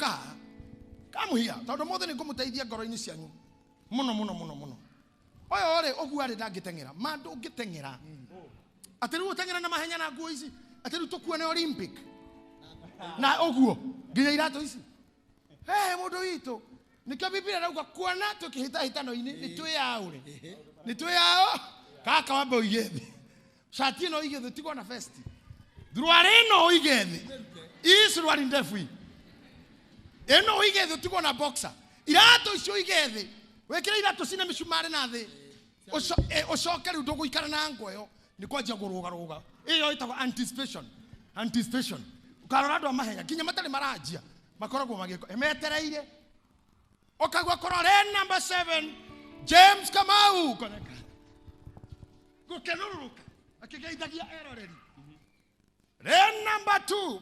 Uka. Come here. Tondu mothe ni ngumuteithia ngoro-ini cianyu. Muno. Oyo ore ogu ari ndangitengera. Mandu ngitengera. Ati riu utengera na mahenya na nguo ici. Ati riu tukuone Olympic. Na oguo nginya irato ici. Mundu witu. Nikio Biblia rauga kuona tukihita hitano-ini ni twiyao ri. Ni twiyao. Kaka wambe uigethi. Shati no uigethi tigo na vest. Druare no uigethi. Suruari ndefu hii. Eno uigethi tigo na boxer. Irato icio uigethi. Wekira irato cina micumari na thi. Ucoke riu nduguikara na ngoyo. Ni kwanjia guruga. Iyo itagwo anticipation. Ukarora andu amahenya kinya matari maranjia. Makoragwo magiko. Emetereire. Okagwa korore number 7. James Kamau. Koneka. Gukenururuka. Akigeithagia eroreri. Ren number 2.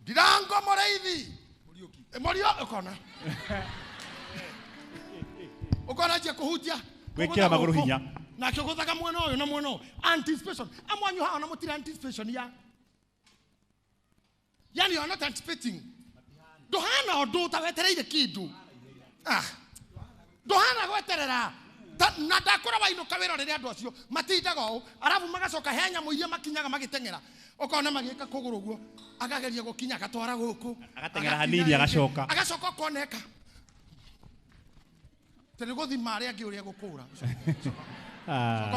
Dirango Moreithi. Morio ukona. Ukona je kuhutia. Wekera maguru hinya. Na kiguthaga mwena uyu na mwena uyu. Anticipation. Amwanyu haha na mutira anticipation ya. Yani you are not anticipating. Dohana odu tawetereire kindu. Dohana gweterera. Na ndakora wainuka wirorere andu acio matindaga u arabu magacoka henya muiria makinyaga magitengera ukona magika kuguru guo agageria gukinya gatwara guku agatengera hanini agacoka koneka tene guthima aria angi uria gukura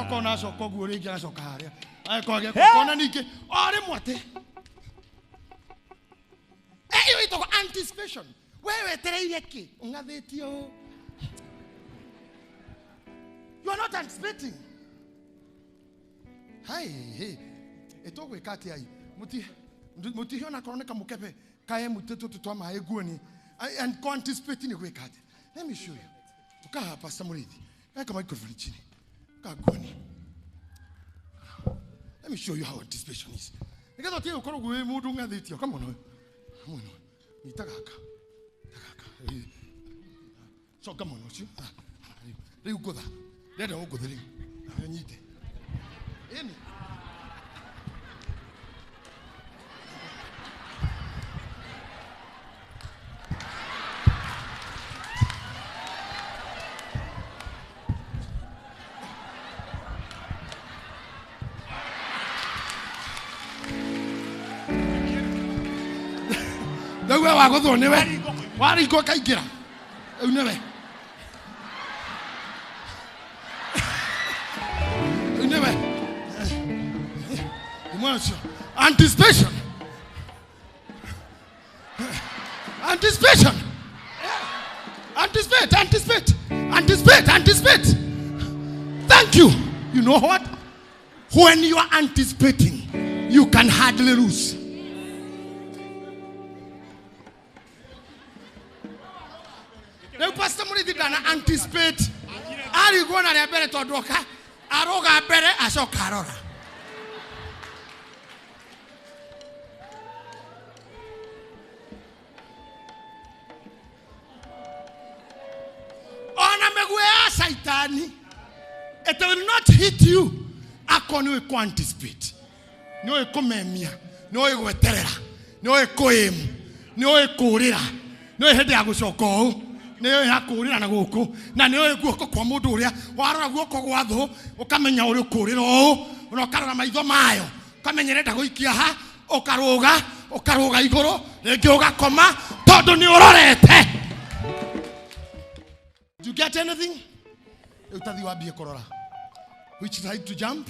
kona coka guo ringi agacoka haria akoge kona ningi ori mwate iyo itoko anticipation wewe tereire ki ungathitio. You are not anticipating. Hey. Eto gwe kati ai. Muti hiona koroneka mukepe kae muteto tutwa maeguoni. And anticipating gwe kati. Let me show you. Uka hapa Samurithi. Eka microphone chini. Ka guoni. Let me show you how anticipation is. Nikato tie ukoro gwe mundu ngathitio. Come on. Nitagaka. So come on, you. Riu gotha. Dada uko dhiri. Nyite. Eni. Dawe wako thone we. Wari ko kaikira. Unewe. Anticipation. Anticipate. Thank you. You know what? When you are anticipating, you can hardly lose. The pastor did not anticipate. Are you going to be to doka? Aroga bere aso karora. It will not hit you. Akonu e anticipate. No e komemia. No e weterera. No e koem. No e kurira. No e hede agusoko. No e hakurira na guku. Na no e guoko kwa mundu uria warora guoko gwa thu ukamenya uri kurira o. Uno karora maitho mayo. Ukamenyereta guikia ha ukaruga iguru ringi ugakoma tondu ni urorete. Do you get anything? Utathi wambie korora. Which side to jump?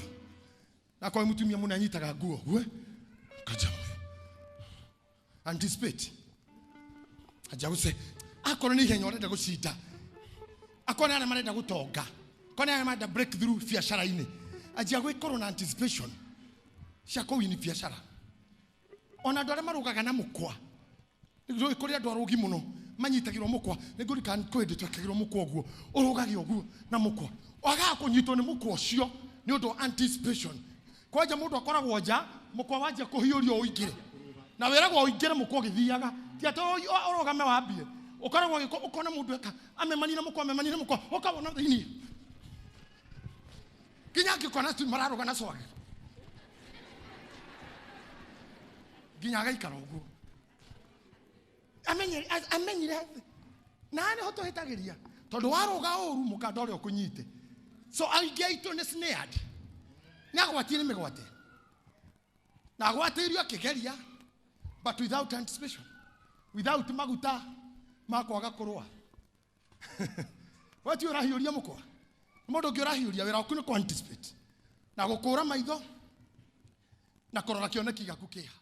Na kwa mutumia muna nyitaga guo gwe ka jump. Anticipate. Ajause akoro ni henyo renda gucita. Akona ana marenda gutonga. Kona ana marenda breakthrough biashara ine. Ajia gwikoro na anticipation. Shako wini biashara. Ona ndore marugaga na mukwa. Ndio ikori andu arugi muno. Manyitagirwo mukwa niguri kan kwende twakagirwo mukwa guo urugagi oguo na mukwa waga kunyitwo ni mukwa ucio ni undu anticipation kwaja mundu akoragwo nja mukwa wanja kuhiurio uingire na weragwo uingire mukwa githiaga ti ato urugame wambie ukoragwo ukona mundu eka amemanira mukwa ukabona thini kinya ngikona tu mararuga na swagi ginya gaikara uguo amenya amenyire na ne hoto hetagiria tondu waroga uru mukanda uri okunyite so aingi aitu ni snared na gwati ni migwate na gwatirio akigeria but without anticipation without maguta makwaga kurwa wati urahiuria mukwa mundu ngi urahiuria wira waku ni ku anticipate na gukura maitho na kurora kioneki gaku kiha